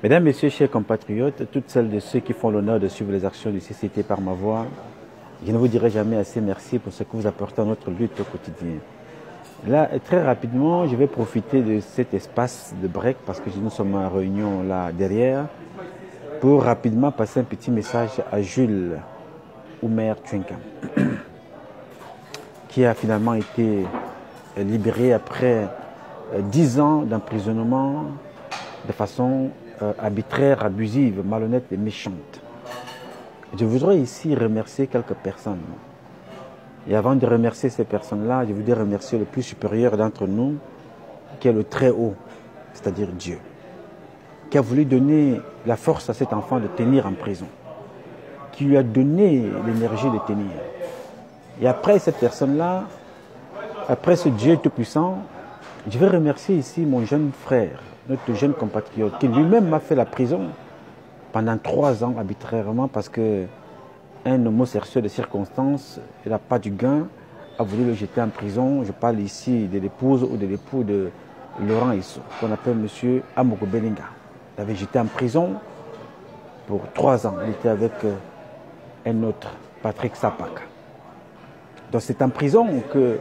Mesdames, Messieurs, chers compatriotes, toutes celles de ceux qui font l'honneur de suivre les actions du CCT par ma voix, je ne vous dirai jamais assez merci pour ce que vous apportez à notre lutte au quotidien. Là, très rapidement, je vais profiter de cet espace de break parce que nous sommes en réunion là derrière pour rapidement passer un petit message à Jules Oumer Tchouenkam qui a finalement été libéré après 10 ans d'emprisonnement de façon arbitraire, abusive, malhonnête et méchante. Je voudrais ici remercier quelques personnes. Et avant de remercier ces personnes-là, je voudrais remercier le plus supérieur d'entre nous, qui est le très haut, c'est-à-dire Dieu, qui a voulu donner la force à cet enfant de tenir en prison, qui lui a donné l'énergie de tenir. Et après cette personne-là, après ce Dieu tout-puissant, je vais remercier ici mon jeune frère, notre jeune compatriote, qui lui-même m'a fait la prison pendant 3 ans arbitrairement parce que un homosexuel de circonstance, il n'a pas du gain, a voulu le jeter en prison. Je parle ici de l'épouse ou de l'époux de Laurent Issou, qu'on appelle M. Amogo Belinga. Il avait jeté en prison pour 3 ans. Il était avec un autre, Patrick Sapaka. Donc c'est en prison que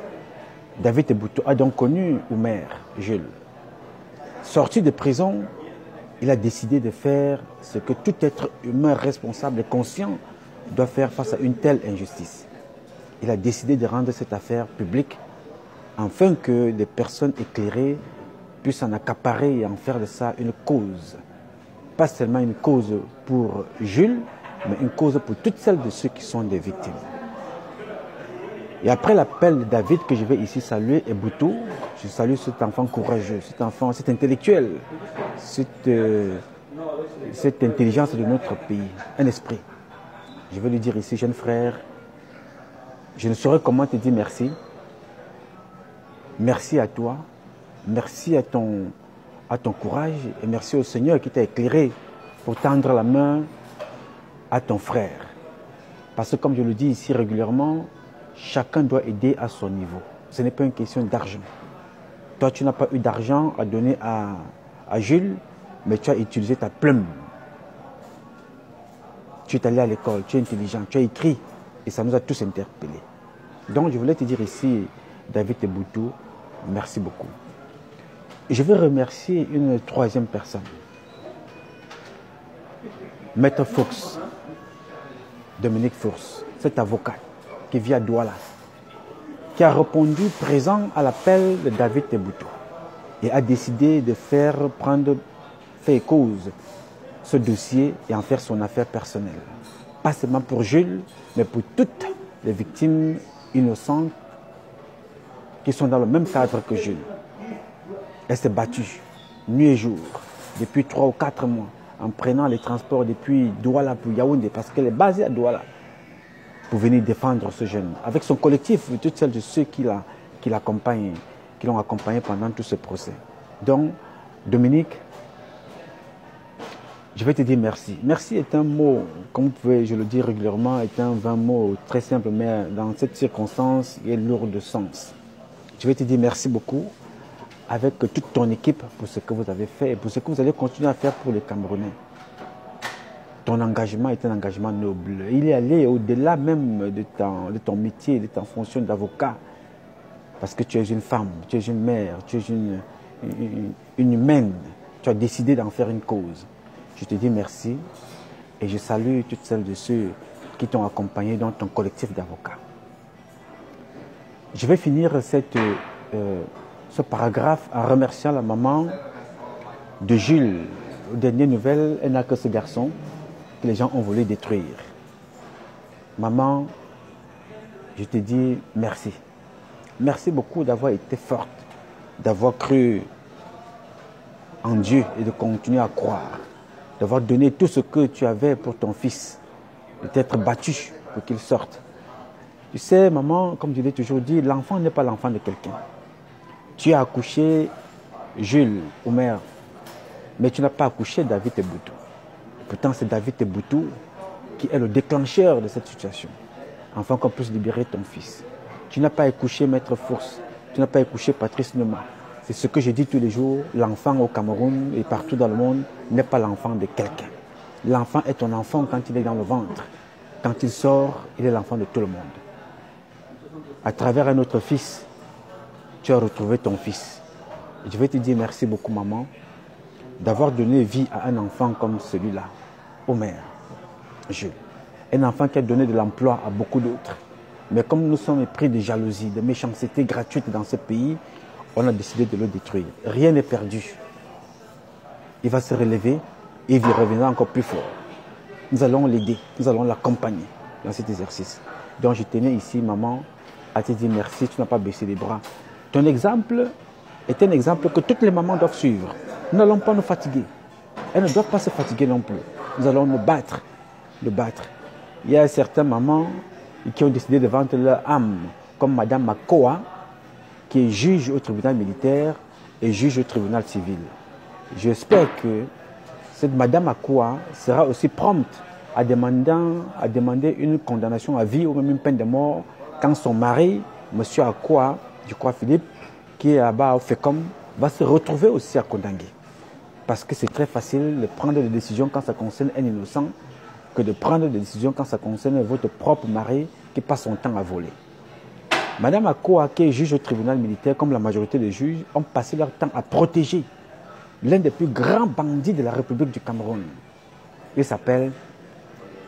David Eboutou a donc connu Oumer Jules. Sorti de prison, il a décidé de faire ce que tout être humain responsable et conscient doit faire face à une telle injustice. Il a décidé de rendre cette affaire publique afin que des personnes éclairées puissent en accaparer et en faire de ça une cause. Pas seulement une cause pour Jules, mais une cause pour toutes celles de ceux qui sont des victimes. Et après l'appel de David que je vais ici saluer, Eboutou, je salue cet enfant courageux, cet enfant, cet intellectuel, cette intelligence de notre pays, un esprit. Je veux lui dire ici, jeune frère, je ne saurais comment te dire merci. Merci à toi, merci à ton courage et merci au Seigneur qui t'a éclairé pour tendre la main à ton frère. Parce que comme je le dis ici régulièrement, chacun doit aider à son niveau. Ce n'est pas une question d'argent. Toi, tu n'as pas eu d'argent à donner à Jules, mais tu as utilisé ta plume. Tu es allé à l'école, tu es intelligent, tu as écrit, et ça nous a tous interpellés. Donc, je voulais te dire ici, David Eboutou, merci beaucoup. Et je veux remercier une troisième personne, Maître Fuchs, Dominique Fuchs, cet avocat qui vit à Douala, qui a répondu présent à l'appel de David Eboutou et a décidé de faire cause ce dossier et en faire son affaire personnelle. Pas seulement pour Jules, mais pour toutes les victimes innocentes qui sont dans le même cadre que Jules. Elle s'est battue nuit et jour depuis 3 ou 4 mois en prenant les transports depuis Douala pour Yaoundé parce qu'elle est basée à Douala pour venir défendre ce jeune. Avec son collectif, toutes celles de ceux qui l'accompagnent, qui l'ont accompagné pendant tout ce procès. Donc, Dominique, je vais te dire merci. Merci est un mot, comme vous pouvez, je le dis régulièrement, est un vain mot très simple, mais dans cette circonstance, il est lourd de sens. Je vais te dire merci beaucoup avec toute ton équipe pour ce que vous avez fait et pour ce que vous allez continuer à faire pour les Camerounais. Ton engagement est un engagement noble. Il est allé au-delà même de ton métier, de ta fonction d'avocat. Parce que tu es une femme, tu es une mère, tu es une humaine. Tu as décidé d'en faire une cause. Je te dis merci et je salue toutes celles de ceux qui t'ont accompagné dans ton collectif d'avocats. Je vais finir ce paragraphe en remerciant la maman de Jules. Aux dernières nouvelles, elle n'a que ce garçon que les gens ont voulu détruire. Maman, je te dis merci. Merci beaucoup d'avoir été forte, d'avoir cru en Dieu et de continuer à croire, d'avoir donné tout ce que tu avais pour ton fils, de t'être battu pour qu'il sorte. Tu sais, maman, comme je l'ai toujours dit, l'enfant n'est pas l'enfant de quelqu'un. Tu as accouché Jules Oumer, mais tu n'as pas accouché David Eboutou. Pourtant, c'est David Eboutou qui est le déclencheur de cette situation, afin qu'on puisse libérer ton fils. Tu n'as pas accouché Maître Fuchs, tu n'as pas accouché Patrice Noma. C'est ce que je dis tous les jours, l'enfant au Cameroun et partout dans le monde n'est pas l'enfant de quelqu'un. L'enfant est ton enfant quand il est dans le ventre. Quand il sort, il est l'enfant de tout le monde. À travers un autre fils, tu as retrouvé ton fils. Et je vais te dire merci beaucoup, maman, d'avoir donné vie à un enfant comme celui-là, Omer, Jules. Un enfant qui a donné de l'emploi à beaucoup d'autres. Mais comme nous sommes pris de jalousie, de méchanceté gratuite dans ce pays, on a décidé de le détruire. Rien n'est perdu. Il va se relever et il reviendra encore plus fort. Nous allons l'aider, nous allons l'accompagner dans cet exercice. Donc je tenais ici, maman, à te dire merci, tu n'as pas baissé les bras. Ton exemple est un exemple que toutes les mamans doivent suivre. Nous n'allons pas nous fatiguer. Elles ne doivent pas se fatiguer non plus. Nous allons nous battre. Il y a certaines mamans qui ont décidé de vendre leur âme, comme Madame Makoa, qui est juge au tribunal militaire et juge au tribunal civil. J'espère que cette Madame Makoa sera aussi prompte à demander une condamnation à vie ou même une peine de mort quand son mari, M. Akoa, je crois Philippe, qui est là-bas au FECOM, va se retrouver aussi à Kondangé. Parce que c'est très facile de prendre des décisions quand ça concerne un innocent que de prendre des décisions quand ça concerne votre propre mari qui passe son temps à voler. Madame Akoa, qui est juge au tribunal militaire, comme la majorité des juges, ont passé leur temps à protéger l'un des plus grands bandits de la République du Cameroun. Il s'appelle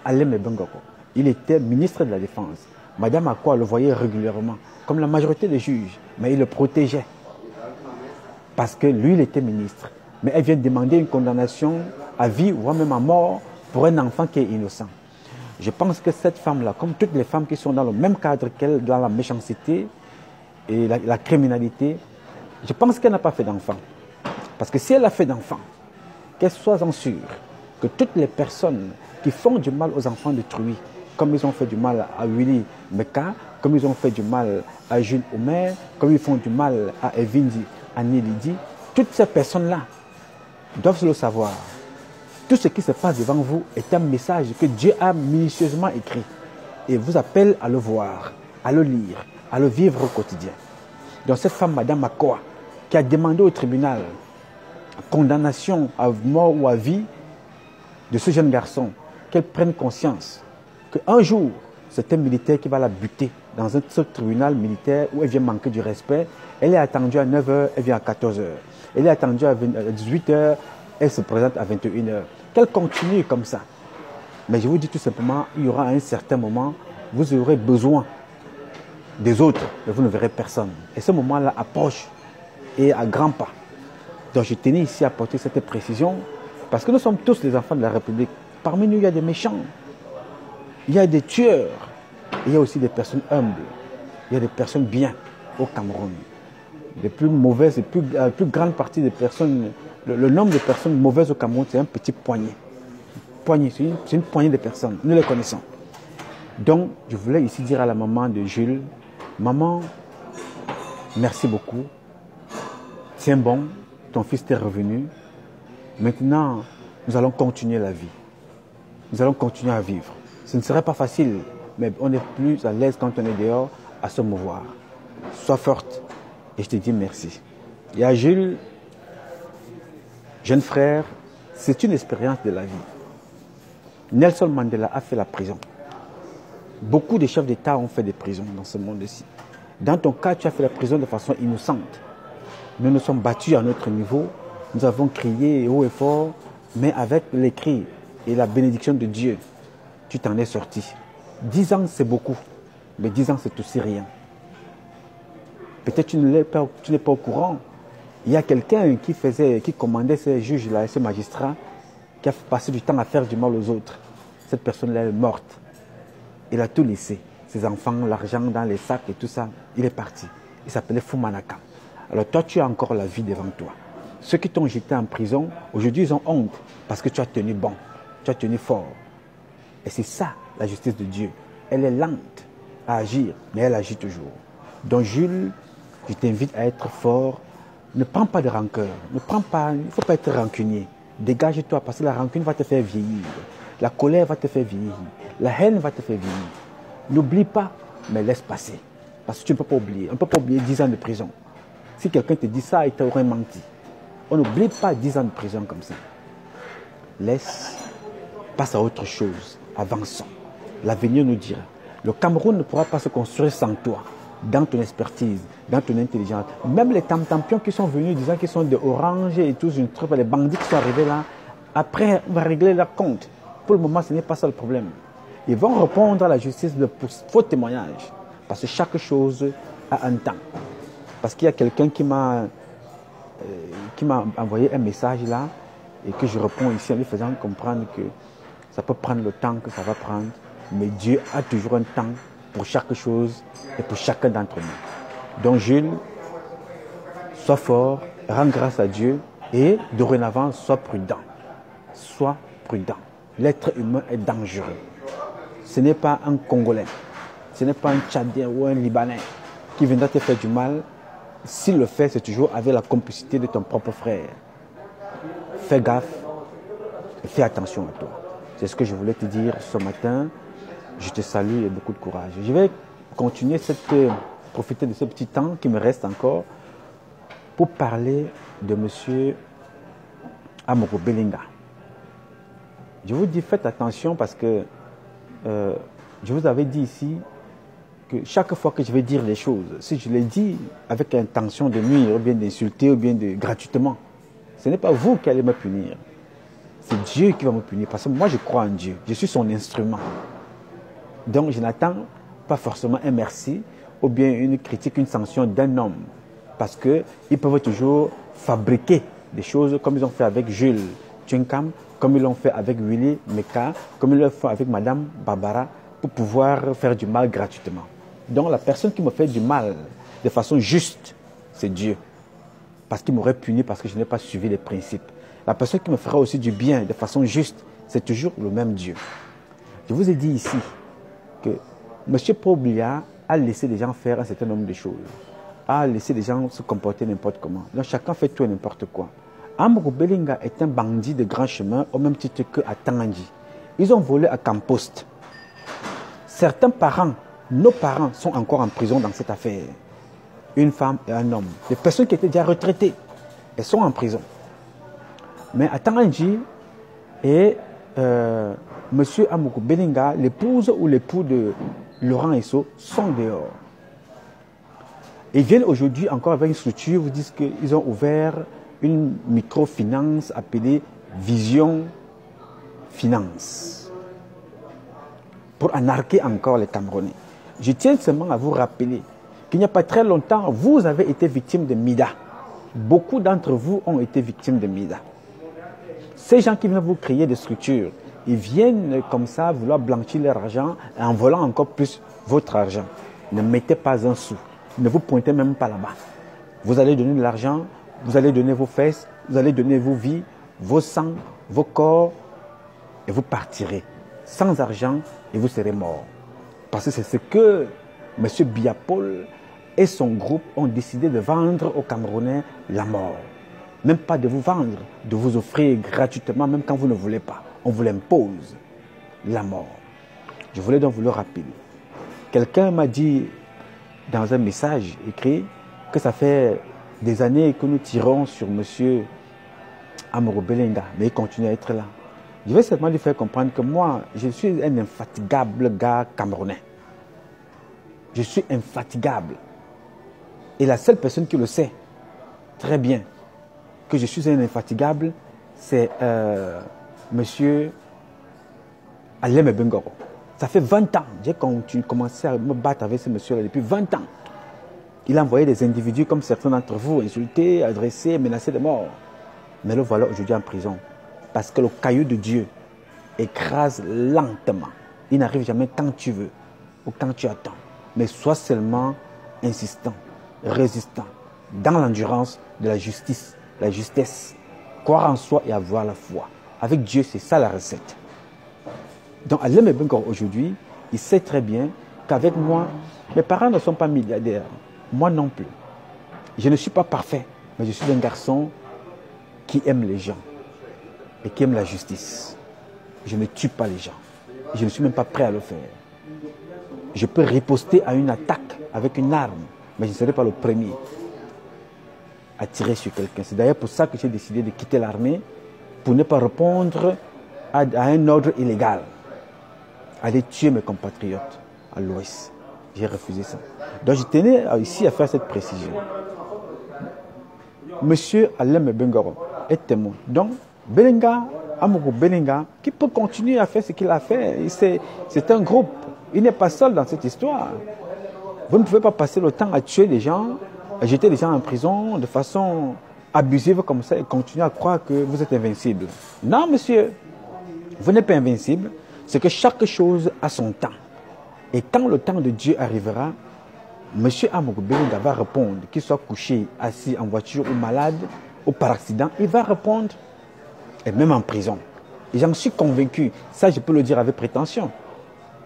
Alem Bengoko. Il était ministre de la Défense. Madame Akoa le voyait régulièrement, comme la majorité des juges, mais il le protégeait. Parce que lui, il était ministre. Mais elle vient demander une condamnation à vie, voire même à mort, pour un enfant qui est innocent. Je pense que cette femme-là, comme toutes les femmes qui sont dans le même cadre qu'elle, dans la méchanceté et la criminalité, je pense qu'elle n'a pas fait d'enfant. Parce que si elle a fait d'enfant, qu'elle soit en sûre que toutes les personnes qui font du mal aux enfants détruits, comme ils ont fait du mal à Willy Meka, comme ils ont fait du mal à Jules Omer, comme ils font du mal à Evindi, à Nélidi, toutes ces personnes-là doivent le savoir. Tout ce qui se passe devant vous est un message que Dieu a minutieusement écrit et vous appelle à le voir, à le lire, à le vivre au quotidien. Donc cette femme, Madame Makoa, qui a demandé au tribunal condamnation à mort ou à vie de ce jeune garçon, qu'elle prenne conscience qu'un jour, c'est un militaire qui va la buter dans un seul tribunal militaire où elle vient manquer du respect. Elle est attendue à 9h, elle vient à 14h. Elle est attendue à 18h, elle se présente à 21h. Qu'elle continue comme ça. Mais je vous dis tout simplement, il y aura un certain moment, vous aurez besoin des autres, mais vous ne verrez personne. Et ce moment-là approche et à grands pas. Donc je tenais ici à apporter cette précision, parce que nous sommes tous les enfants de la République. Parmi nous, il y a des méchants, il y a des tueurs, il y a aussi des personnes humbles, il y a des personnes bien au Cameroun. Les plus mauvaises, la plus grande partie des personnes, le nombre de personnes mauvaises au Cameroun, c'est un petit poignet. C'est une poignée de personnes, nous les connaissons. Donc, je voulais ici dire à la maman de Jules, maman, merci beaucoup, tiens bon, ton fils t'est revenu. Maintenant, nous allons continuer la vie. Nous allons continuer à vivre. Ce ne serait pas facile, mais on est plus à l'aise quand on est dehors à se mouvoir. Sois forte et je te dis merci. Et à Jules, jeune frère, c'est une expérience de la vie. Nelson Mandela a fait la prison. Beaucoup de chefs d'État ont fait des prisons dans ce monde-ci. Dans ton cas, tu as fait la prison de façon innocente. Nous nous sommes battus à notre niveau. Nous avons crié haut et fort, mais avec les cris et la bénédiction de Dieu, tu t'en es sorti. 10 ans, c'est beaucoup, mais 10 ans, c'est aussi rien. Peut-être tu n'es pas au courant. Il y a quelqu'un qui commandait ces juges-là et ces magistrats, qui a passé du temps à faire du mal aux autres. Cette personne-là est morte. Il a tout laissé. Ses enfants, l'argent dans les sacs et tout ça. Il est parti. Il s'appelait Fumanaka. Alors toi, tu as encore la vie devant toi. Ceux qui t'ont jeté en prison, aujourd'hui, ils ont honte parce que tu as tenu bon. Tu as tenu fort. Et c'est ça, la justice de Dieu. Elle est lente à agir, mais elle agit toujours. Donc Jules, je t'invite à être fort. Ne prends pas de rancœur. Il ne faut pas être rancunier. Dégage-toi parce que la rancune va te faire vieillir. La colère va te faire vieillir. La haine va te faire vieillir. N'oublie pas, mais laisse passer. Parce que tu ne peux pas oublier. On ne peut pas oublier 10 ans de prison. Si quelqu'un te dit ça, il t'aurait menti. On n'oublie pas 10 ans de prison comme ça. Laisse, passe à autre chose, avançons. L'avenir nous dira. Le Cameroun ne pourra pas se construire sans toi, dans ton expertise, dans ton intelligence. Même les tam-tampions qui sont venus disant qu'ils sont de Orange et tous une troupe, les bandits qui sont arrivés là, après on va régler leur compte. Pour le moment, ce n'est pas ça le problème. Ils vont répondre à la justice de faux témoignages. Parce que chaque chose a un temps. Parce qu'il y a quelqu'un qui m'a envoyé un message là et que je réponds ici en lui faisant comprendre que ça peut prendre le temps que ça va prendre, mais Dieu a toujours un temps pour chaque chose et pour chacun d'entre nous. Donc Jules, sois fort, rends grâce à Dieu et dorénavant sois prudent. Sois prudent. L'être humain est dangereux. Ce n'est pas un Congolais, ce n'est pas un Tchadien ou un Libanais qui viendra te faire du mal. S'il le fait, c'est toujours avec la complicité de ton propre frère. Fais gaffe et fais attention à toi. C'est ce que je voulais te dire ce matin. Je te salue et beaucoup de courage. Je vais continuer profiter de ce petit temps qui me reste encore pour parler de M. Amogo Belinga. Je vous dis, faites attention parce que je vous avais dit ici que chaque fois que je vais dire les choses, si je les dis avec l'intention de nuire, ou bien d'insulter, ou bien gratuitement, ce n'est pas vous qui allez me punir. C'est Dieu qui va me punir parce que moi je crois en Dieu. Je suis son instrument. Donc je n'attends pas forcément un merci ou bien une critique, une sanction d'un homme. Parce qu'ils peuvent toujours fabriquer des choses comme ils ont fait avec Jules Tchinkam, comme ils l'ont fait avec Willy Meka, comme ils l'ont fait avec Madame Barbara, pour pouvoir faire du mal gratuitement. Donc la personne qui me fait du mal de façon juste, c'est Dieu. Parce qu'il m'aurait puni parce que je n'ai pas suivi les principes. La personne qui me fera aussi du bien de façon juste, c'est toujours le même Dieu. Je vous ai dit ici que M. Poblia a laissé les gens faire un certain nombre de choses, a laissé les gens se comporter n'importe comment. Donc chacun fait tout et n'importe quoi. Amogo Belinga est un bandit de grand chemin au même titre qu'à Tangandji. Ils ont volé à Campost. Certains parents, nos parents, sont encore en prison dans cette affaire. Une femme et un homme. Des personnes qui étaient déjà retraitées, elles sont en prison. Mais à Tangandji, et M. Amogo Belinga, l'épouse ou l'époux de Laurent Esso, sont dehors. Ils viennent aujourd'hui encore avec une structure, vous disent qu'ils ont ouvert une microfinance appelée Vision Finance pour anarquer encore les Camerounais. Je tiens seulement à vous rappeler qu'il n'y a pas très longtemps, vous avez été victime de Mida. Beaucoup d'entre vous ont été victimes de Mida. Ces gens qui viennent vous créer des structures, ils viennent comme ça vouloir blanchir leur argent en volant encore plus votre argent. Ne mettez pas un sou. Ne vous pointez même pas là-bas. Vous allez donner de l'argent, vous allez donner vos fesses, vous allez donner vos vies, vos sangs, vos corps, et vous partirez sans argent et vous serez mort. Parce que c'est ce que M. Biapol et son groupe ont décidé de vendre aux Camerounais, la mort. Même pas de vous vendre, de vous offrir gratuitement, même quand vous ne voulez pas. On vous l'impose, la mort. Je voulais donc vous le rappeler. Quelqu'un m'a dit dans un message écrit que ça fait des années que nous tirons sur M. Amogo Belinga, mais il continue à être là. Je vais seulement lui faire comprendre que moi, je suis un infatigable gars camerounais. Je suis infatigable. Et la seule personne qui le sait très bien que je suis un infatigable, c'est M. Alem Bengoro. Ça fait 20 ans. J'ai commencé à me battre avec ce monsieur-là depuis 20 ans. Il a envoyé des individus comme certains d'entre vous, insultés, adressés, menacés de mort. Mais le voilà aujourd'hui en prison. Parce que le caillou de Dieu écrase lentement. Il n'arrive jamais quand tu veux ou quand tu attends. Mais sois seulement insistant, résistant, dans l'endurance de la justice, la justesse. Croire en soi et avoir la foi. Avec Dieu, c'est ça la recette. Donc, Alem Bengoro aujourd'hui, il sait très bien qu'avec moi, mes parents ne sont pas milliardaires. Moi non plus. Je ne suis pas parfait, mais je suis un garçon qui aime les gens et qui aime la justice. Je ne tue pas les gens. Je ne suis même pas prêt à le faire. Je peux riposter à une attaque avec une arme, mais je ne serai pas le premier. à tirer sur quelqu'un. C'est d'ailleurs pour ça que j'ai décidé de quitter l'armée, pour ne pas répondre à un ordre illégal, aller tuer mes compatriotes à l'Ouest. J'ai refusé ça. Donc je tenais ici à faire cette précision. Monsieur Alain Bengoro est témoin. Donc, Belenga, Amogo Belenga, qui peut continuer à faire ce qu'il a fait. C'est un groupe. Il n'est pas seul dans cette histoire. Vous ne pouvez pas passer le temps à tuer des gens, à jeter des gens en prison de façon abusive comme ça et continuer à croire que vous êtes invincible. Non, monsieur, vous n'êtes pas invincible. C'est que chaque chose a son temps. Et quand le temps de Dieu arrivera, monsieur Amogo Belenga va répondre, qu'il soit couché, assis en voiture ou malade ou par accident, il va répondre, et même en prison. Et j'en suis convaincu, ça je peux le dire avec prétention,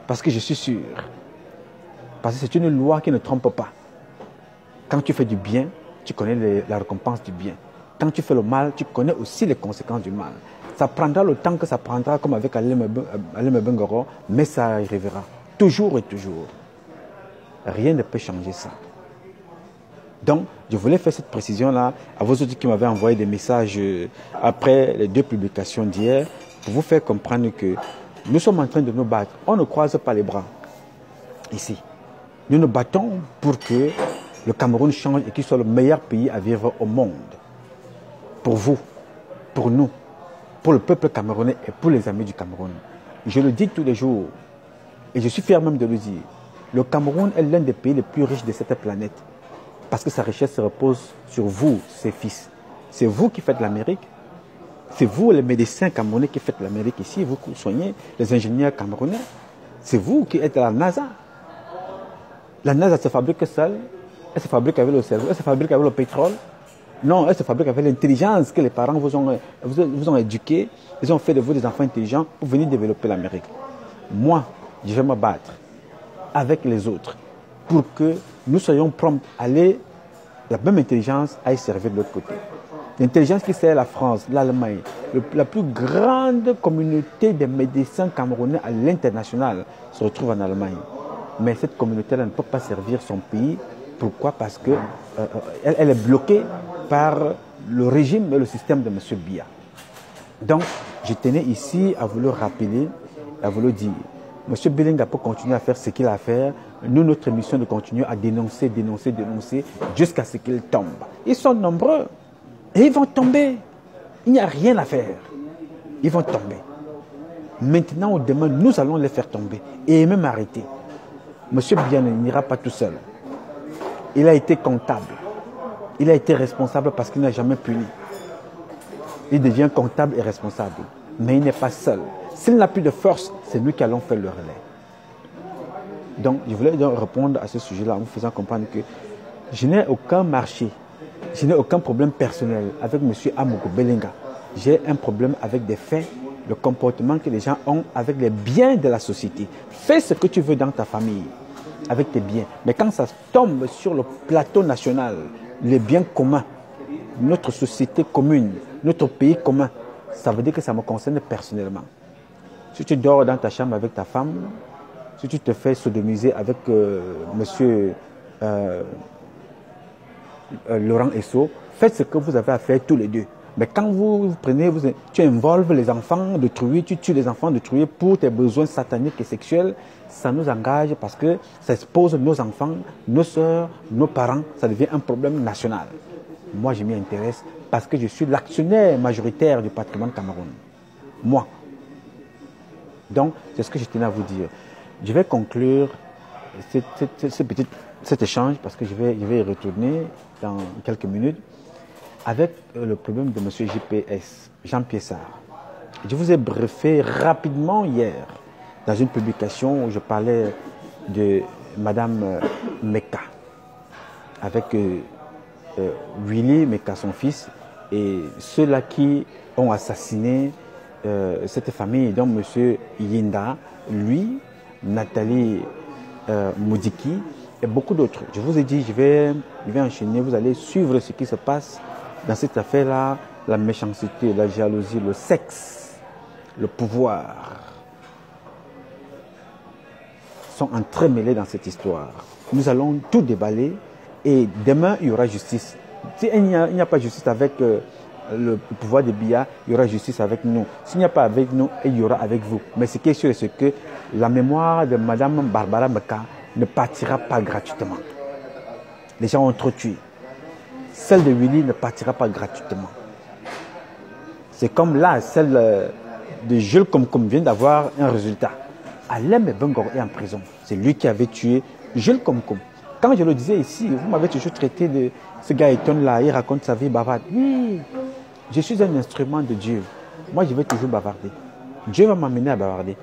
parce que je suis sûr. Parce que c'est une loi qui ne trompe pas. Quand tu fais du bien, tu connais la récompense du bien. Quand tu fais le mal, tu connais aussi les conséquences du mal. Ça prendra le temps que ça prendra, comme avec Alain Bengoro, mais ça arrivera. Toujours et toujours. Rien ne peut changer ça. Donc, je voulais faire cette précision-là à vos autres qui m'avaient envoyé des messages après les 2 publications d'hier, pour vous faire comprendre que nous sommes en train de nous battre. On ne croise pas les bras ici. Nous nous battons pour que le Cameroun change et qu'il soit le meilleur pays à vivre au monde. Pour vous, pour nous, pour le peuple camerounais et pour les amis du Cameroun. Je le dis tous les jours et je suis fier même de le dire. Le Cameroun est l'un des pays les plus riches de cette planète parce que sa richesse repose sur vous, ses fils. C'est vous qui faites l'Amérique. C'est vous, les médecins camerounais, qui faites l'Amérique ici. Vous qui soignez les ingénieurs camerounais. C'est vous qui êtes à la NASA. La NASA se fabrique seule. Elle se fabrique avec le cerveau. Elle se fabrique avec le pétrole. Non, elle se fabrique avec l'intelligence que les parents vous ont éduqué. Ils ont fait de vous des enfants intelligents pour venir développer l'Amérique. Moi, je vais me battre avec les autres pour que nous soyons prompts à aller, la même intelligence à y servir de l'autre côté. L'intelligence qui sert la France, l'Allemagne, la plus grande communauté de médecins camerounais à l'international se retrouve en Allemagne. Mais cette communauté-là ne peut pas servir son pays. Pourquoi? Parce que elle est bloquée par le régime et le système de M. Biya. Donc, je tenais ici à vous le rappeler, à vous le dire. M. Belenga peut continuer à faire ce qu'il a à faire. Nous, notre mission de continuer à dénoncer, dénoncer, dénoncer, jusqu'à ce qu'ils tombent. Ils sont nombreux. Et ils vont tomber. Il n'y a rien à faire. Ils vont tomber. Maintenant ou demain, nous allons les faire tomber. Et même arrêter. M. Biya n'ira pas tout seul. Il a été comptable. Il a été responsable parce qu'il n'a jamais puni. Il devient comptable et responsable. Mais il n'est pas seul. S'il n'a plus de force, c'est nous qui allons faire le relais. Donc, je voulais donc répondre à ce sujet-là en vous faisant comprendre que je n'ai aucun marché, je n'ai aucun problème personnel avec M. Amogo Belenga. J'ai un problème avec des faits, le comportement que les gens ont avec les biens de la société. Fais ce que tu veux dans ta famille, avec tes biens. Mais quand ça tombe sur le plateau national, les biens communs, notre société commune, notre pays commun, ça veut dire que ça me concerne personnellement. Si tu dors dans ta chambre avec ta femme, si tu te fais sodomiser avec monsieur Laurent Esso, faites ce que vous avez à faire tous les deux. Mais quand vous prenez, tu involves les enfants de Trouille, tu tues les enfants de Trouille pour tes besoins sataniques et sexuels, ça nous engage parce que ça expose nos enfants, nos soeurs, nos parents, ça devient un problème national. Moi, je m'y intéresse parce que je suis l'actionnaire majoritaire du patrimoine Cameroun. Moi. Donc, c'est ce que je tenais à vous dire. Je vais conclure cet échange parce que je vais y retourner dans quelques minutes avec le problème de M. JPS, Jean-Pierre Sarr. Je vous ai briefé rapidement hier dans une publication où je parlais de Mme Meka avec Willy Meka, son fils, et ceux-là qui ont assassiné cette famille, donc M. Yinda, lui, Nathalie Moudiki et beaucoup d'autres. Je vous ai dit, je vais enchaîner, vous allez suivre ce qui se passe dans cette affaire-là, la méchanceté, la jalousie, le sexe, le pouvoir sont entremêlés dans cette histoire. Nous allons tout déballer et demain, il y aura justice. S'il n'y a pas justice avec le pouvoir de Biya, il y aura justice avec nous. S'il n'y a pas avec nous, il y aura avec vous. Mais ce qui est sûr, c'est que la mémoire de Mme Barbara Meka ne partira pas gratuitement. Les gens ont trop tué. Celle de Willy ne partira pas gratuitement. C'est comme là, celle de Jules Komkom vient d'avoir un résultat. Alem Bengor est en prison. C'est lui qui avait tué Jules Komkom. Quand je le disais ici, vous m'avez toujours traité de ce gars étonne là, il raconte sa vie bavarde. Oui, je suis un instrument de Dieu. Moi, je vais toujours bavarder. Dieu va m'amener à bavarder.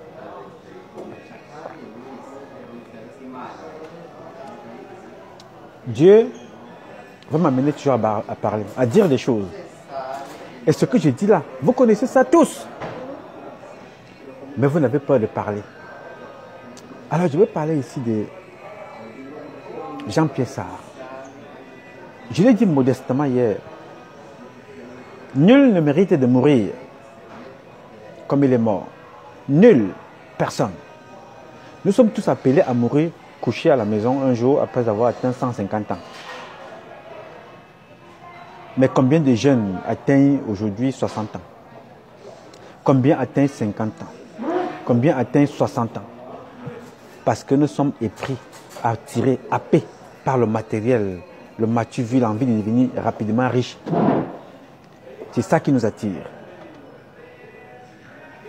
Dieu va m'amener toujours à parler, à dire des choses. Et ce que je dis là, vous connaissez ça tous. Mais vous n'avez pas de parler. Alors je vais parler ici de Jean-Pierre Sarr. Je l'ai dit modestement hier. Nul ne mérite de mourir comme il est mort. Nul, personne. Nous sommes tous appelés à mourir couchés à la maison un jour après avoir atteint 150 ans. Mais combien de jeunes atteignent aujourd'hui 60 ans? Combien atteignent 50 ans? Combien atteignent 60 ans? Parce que nous sommes épris, attirés, happés par le matériel. Le Mathieu vu l'envie de devenir rapidement riche. C'est ça qui nous attire.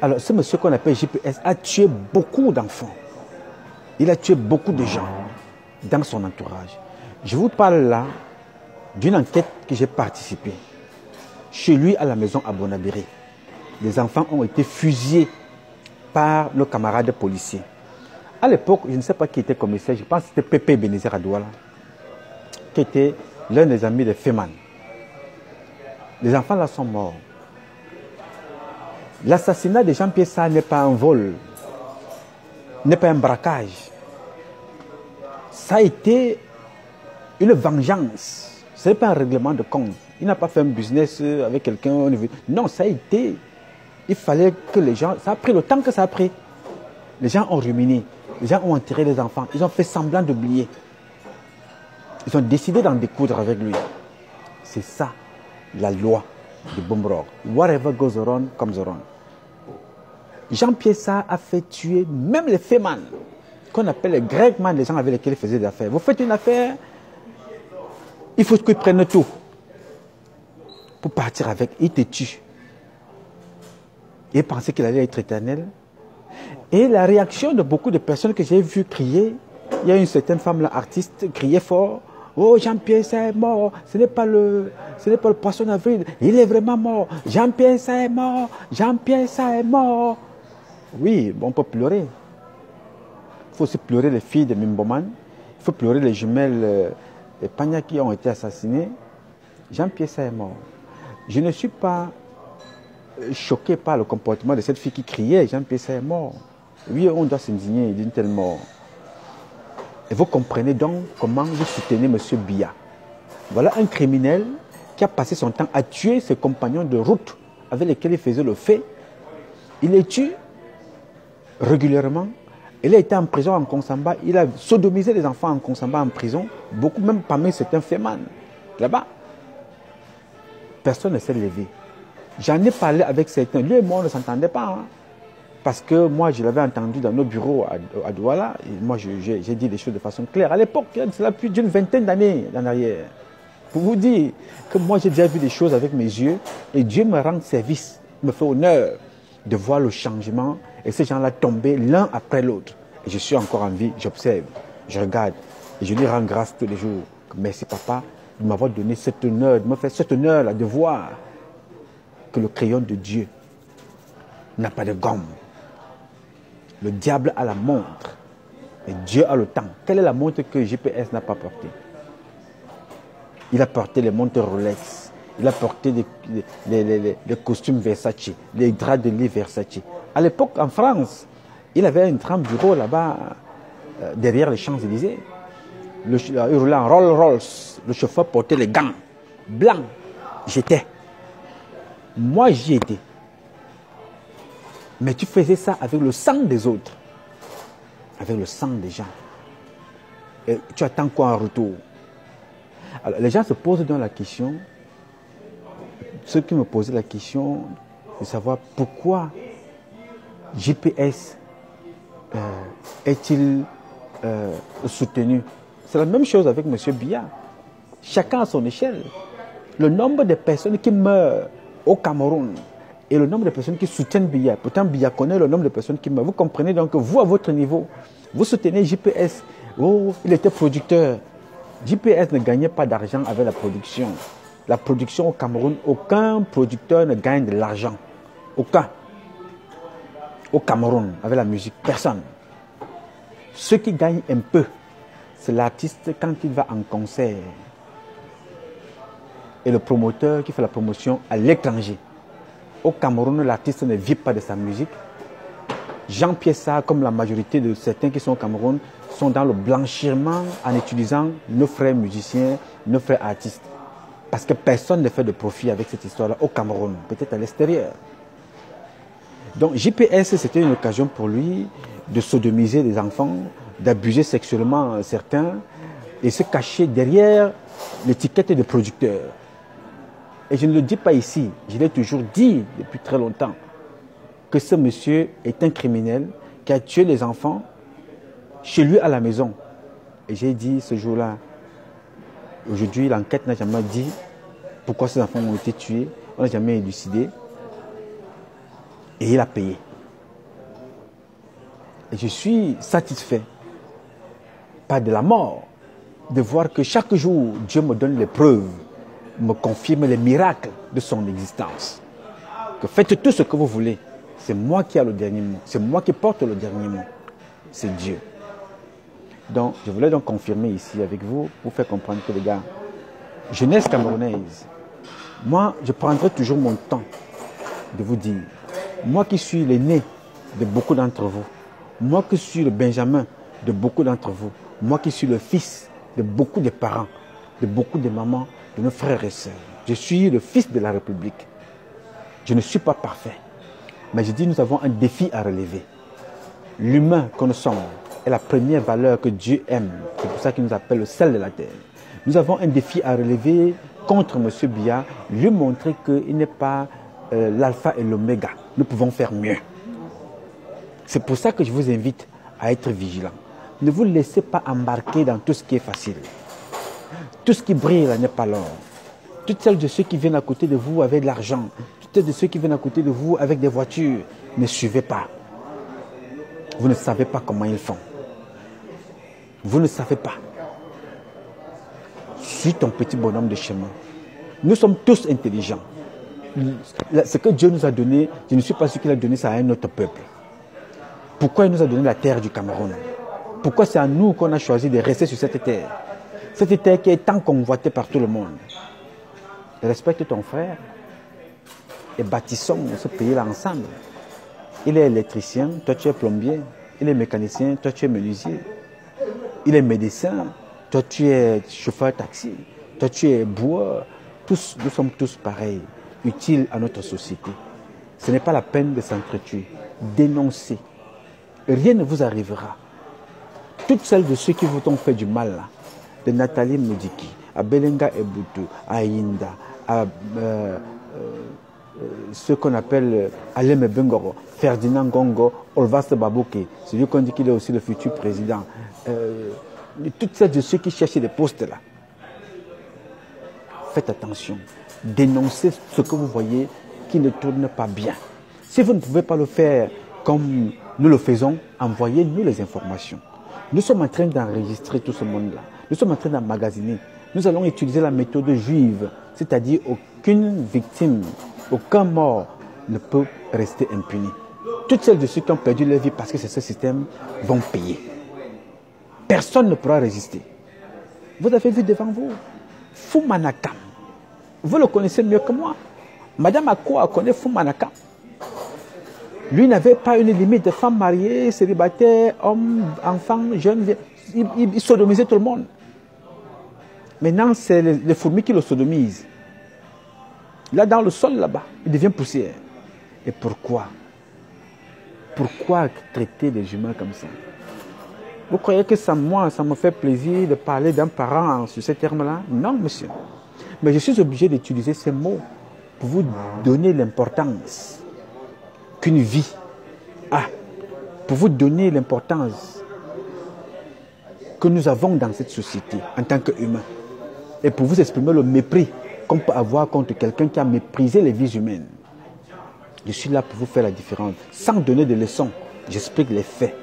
Alors, ce monsieur qu'on appelle JPS a tué beaucoup d'enfants. Il a tué beaucoup de gens dans son entourage. Je vous parle là d'une enquête que j'ai participé. Chez lui, à la maison à Bonabéré, les enfants ont été fusillés par nos camarades policiers. À l'époque, je ne sais pas qui était commissaire, je pense que c'était Pépé Bénézer à Douala, qui était l'un des amis de Feman. Les enfants là sont morts. L'assassinat de Jean-Pierre Sarr n'est pas un vol, n'est pas un braquage. Ça a été une vengeance. Ce n'est pas un règlement de compte. Il n'a pas fait un business avec quelqu'un. Non, ça a été. Il fallait que les gens. Ça a pris le temps que ça a pris. Les gens ont ruminé. Les gens ont enterré les enfants. Ils ont fait semblant d'oublier. Ils ont décidé d'en découdre avec lui. C'est ça, la loi de Bombror. Whatever goes around comes around. Jean-Pierre Sarr a fait tuer même les Feman, qu'on appelle les Gregman, les gens avec lesquels il faisait des affaires. Vous faites une affaire, il faut qu'ils prennent tout pour partir avec. Il te tue. Il pensait qu'il allait être éternel. Et la réaction de beaucoup de personnes que j'ai vues crier, il y a une certaine femme, là, artiste, criait fort. Oh, Jean-Pierre Sarr est mort. Ce n'est pas le poisson d'avril. Il est vraiment mort. Jean-Pierre Sarr est mort. Jean-Pierre Sarr est mort. Oui, bon, on peut pleurer. Il faut aussi pleurer les filles de Mimboman. Il faut pleurer les jumelles de Pagna qui ont été assassinées. Jean-Pierre Sarr est mort. Je ne suis pas choqué par le comportement de cette fille qui criait Jean-Pierre Sarr est mort. Oui, on doit s'indigner d'une telle mort. Et vous comprenez donc comment vous soutenez M. Biya. Voilà un criminel qui a passé son temps à tuer ses compagnons de route avec lesquels il faisait le fait. Il les tue régulièrement. Il a été en prison en Konsamba. Il a sodomisé les enfants en Konsamba en prison. Beaucoup, même parmi certains Feman. Là-bas. Personne ne s'est levé. J'en ai parlé avec certains. Lui et moi, on ne s'entendait pas. Hein. Parce que moi, je l'avais entendu dans nos bureaux à Douala. Et moi, j'ai dit les choses de façon claire. À l'époque, c'est là plus d'une vingtaine d'années en arrière. Pour vous dire que moi, j'ai déjà vu des choses avec mes yeux. Et Dieu me rend service, me fait honneur de voir le changement. Et ces gens-là tomber l'un après l'autre. Et je suis encore en vie, j'observe, je regarde. Et je lui rends grâce tous les jours. Merci papa de m'avoir donné cet honneur, de me faire cet honneur-là de voir que le crayon de Dieu n'a pas de gomme. Le diable a la montre. Et Dieu a le temps. Quelle est la montre que GPS n'a pas portée? Il a porté les montres Rolex. Il a porté les costumes Versace, les draps de lit Versace. À l'époque, en France, il avait un grand bureau là-bas, derrière les Champs-Élysées. Il roulait en Rolls-Royce. Le chauffeur portait les gants blancs. J'étais. Moi, j'y étais. Mais tu faisais ça avec le sang des autres. Avec le sang des gens. Et tu attends quoi en retour? Alors, les gens se posent donc la question, ceux qui me posaient la question de savoir pourquoi JPS est-il soutenu. C'est la même chose avec M. Biya. Chacun à son échelle. Le nombre de personnes qui meurent au Cameroun et le nombre de personnes qui soutiennent Biya. Pourtant, Biya connaît le nombre de personnes qui meurent. Vous comprenez donc que vous, à votre niveau, vous soutenez JPS. Oh, il était producteur. JPS ne gagnait pas d'argent avec la production. La production au Cameroun, aucun producteur ne gagne de l'argent. Aucun. Au Cameroun, avec la musique, personne. Ceux qui gagnent un peu, c'est l'artiste quand il va en concert. Et le promoteur qui fait la promotion à l'étranger. Au Cameroun, l'artiste ne vit pas de sa musique. Jean-Pierre Sarr, comme la majorité de certains qui sont au Cameroun, sont dans le blanchiment en utilisant nos frères musiciens, nos frères artistes. Parce que personne ne fait de profit avec cette histoire-là au Cameroun, peut-être à l'extérieur. Donc JPS, c'était une occasion pour lui de sodomiser des enfants, d'abuser sexuellement certains et se cacher derrière l'étiquette de producteur. Et je ne le dis pas ici, je l'ai toujours dit depuis très longtemps, que ce monsieur est un criminel qui a tué les enfants chez lui à la maison. Et j'ai dit ce jour-là, aujourd'hui l'enquête n'a jamais dit pourquoi ces enfants ont été tués, on n'a jamais élucidé. Et il a payé. Et je suis satisfait, pas de la mort, de voir que chaque jour, Dieu me donne les preuves, me confirme les miracles de son existence. Que faites tout ce que vous voulez. C'est moi qui ai le dernier mot. C'est moi qui porte le dernier mot. C'est Dieu. Donc, je voulais donc confirmer ici avec vous, pour faire comprendre que les gars, jeunesse camerounaise, moi, je prendrai toujours mon temps de vous dire, moi qui suis l'aîné de beaucoup d'entre vous, moi qui suis le Benjamin de beaucoup d'entre vous, moi qui suis le fils de beaucoup de parents, de beaucoup de mamans, de nos frères et sœurs, je suis le fils de la République. Je ne suis pas parfait. Mais je dis, nous avons un défi à relever. L'humain que nous sommes est la première valeur que Dieu aime. C'est pour ça qu'il nous appelle le sel de la terre. Nous avons un défi à relever contre M. Biya, lui montrer qu'il n'est pas l'alpha et l'oméga. Nous pouvons faire mieux. C'est pour ça que je vous invite à être vigilant. Ne vous laissez pas embarquer dans tout ce qui est facile. Tout ce qui brille n'est pas l'or. Toutes celles de ceux qui viennent à côté de vous avec de l'argent, toutes celles de ceux qui viennent à côté de vous avec des voitures, ne suivez pas. Vous ne savez pas comment ils font. Vous ne savez pas. Suis ton petit bonhomme de chemin. Nous sommes tous intelligents. Ce que Dieu nous a donné, je ne suis pas sûr qu'il a donné ça à un autre peuple. Pourquoi il nous a donné la terre du Cameroun? Pourquoi c'est à nous qu'on a choisi de rester sur cette terre? Cette terre qui est tant convoitée par tout le monde. Respecte ton frère et bâtissons ce pays-là ensemble. Il est électricien, toi tu es plombier. Il est mécanicien, toi tu es menuisier. Il est médecin, toi tu es chauffeur taxi. Toi tu es boueur. Tous, nous sommes tous pareils, utiles à notre société. Ce n'est pas la peine de s'entretuer. Dénoncez. Rien ne vous arrivera. Toutes celles de ceux qui vous ont fait du mal, là, de Nathalie Moudiki, à Belenga Eboutou, à Inda, à ce qu'on appelle Alem Bengoro, Ferdinand Gongo, Olvas Babouke, celui qu'on dit qu'il est aussi le futur président. Toutes celles de ceux qui cherchent des postes là. Faites attention. Dénoncez ce que vous voyez qui ne tourne pas bien. Si vous ne pouvez pas le faire comme nous le faisons, envoyez-nous les informations. Nous sommes en train d'enregistrer tout ce monde-là. Nous sommes en train d'emmagasiner. Nous allons utiliser la méthode juive, c'est-à-dire aucune victime, aucun mort ne peut rester impuni. Toutes celles de ceux qui ont perdu leur vie parce que c'est ce système vont payer. Personne ne pourra résister. Vous avez vu devant vous Foumanakam. Vous le connaissez mieux que moi. Madame Akwa connaît Foumanakam. Lui n'avait pas une limite de femmes mariées, célibataires, hommes, enfants, jeunes. Il sodomisait tout le monde. Maintenant, c'est les fourmis qui le sodomisent. Là, dans le sol, là-bas, il devient poussière. Et pourquoi? Pourquoi traiter les humains comme ça? Vous croyez que ça, moi, ça me fait plaisir de parler d'un parent sur ces termes-là? Non, monsieur. Mais je suis obligé d'utiliser ces mots pour vous donner l'importance qu'une vie a, pour vous donner l'importance que nous avons dans cette société en tant qu'humains, et pour vous exprimer le mépris qu'on peut avoir contre quelqu'un qui a méprisé les vies humaines. Je suis là pour vous faire la différence. Sans donner de leçons, j'explique les faits.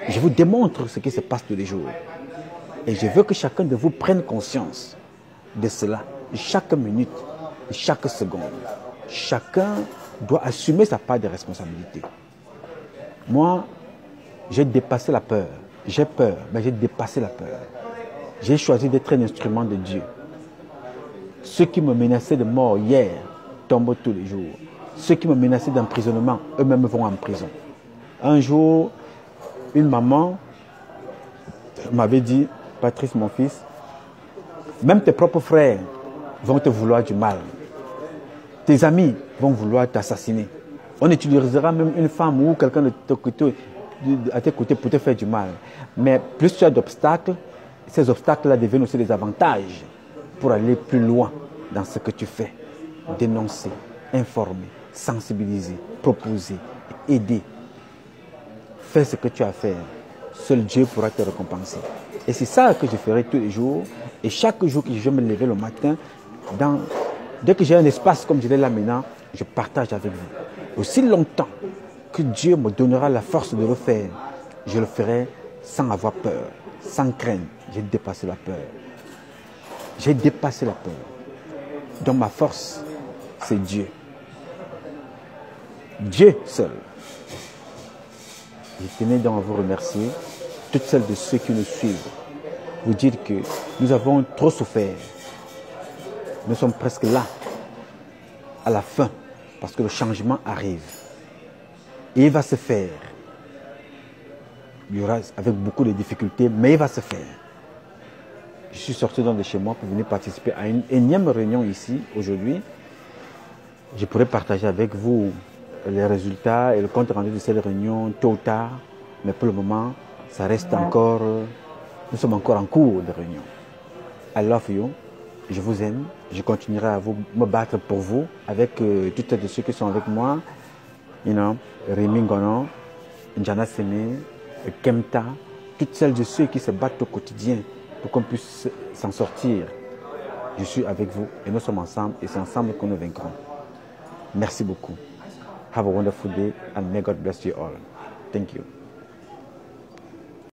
Je vous démontre ce qui se passe tous les jours. Et je veux que chacun de vous prenne conscience de cela, chaque minute, chaque seconde. Chacun doit assumer sa part de responsabilité. Moi, j'ai dépassé la peur. J'ai peur, mais j'ai dépassé la peur. J'ai choisi d'être un instrument de Dieu. Ceux qui me menaçaient de mort hier tombent tous les jours. Ceux qui me menaçaient d'emprisonnement, eux-mêmes vont en prison. Un jour, une maman m'avait dit, Patrice, mon fils, même tes propres frères vont te vouloir du mal. Tes amis vont vouloir t'assassiner. On utilisera même une femme ou quelqu'un à tes côtés pour te faire du mal. Mais plus tu as d'obstacles, ces obstacles-là deviennent aussi des avantages pour aller plus loin dans ce que tu fais. Dénoncer, informer, sensibiliser, proposer, aider. Fais ce que tu as à faire. Seul Dieu pourra te récompenser. Et c'est ça que je ferai tous les jours. Et chaque jour que je vais me lever le matin, dès que j'ai un espace comme je l'ai là maintenant, je partage avec vous. Aussi longtemps que Dieu me donnera la force de le faire, je le ferai sans avoir peur, sans crainte. J'ai dépassé la peur. J'ai dépassé la peur. Donc ma force, c'est Dieu. Dieu seul. Je tenais donc à vous remercier, toutes celles de ceux qui nous suivent, vous dire que nous avons trop souffert. Nous sommes presque là, à la fin, parce que le changement arrive. Et il va se faire. Il y aura avec beaucoup de difficultés, mais il va se faire. Je suis sorti donc de chez moi pour venir participer à une énième réunion ici, aujourd'hui. Je pourrais partager avec vous les résultats et le compte rendu de cette réunion tôt ou tard, mais pour le moment, ça reste encore, nous sommes encore en cours de réunion. I love you, je vous aime, je continuerai à me battre pour vous, avec toutes ceux qui sont avec moi, Rémi Ngono, Njana Seme, Kemta, toutes celles et ceux qui se battent au quotidien pour qu'on puisse s'en sortir. Je suis avec vous et nous sommes ensemble et c'est ensemble que nous vaincrons. Merci beaucoup. Have a wonderful day and may God bless you all. Thank you.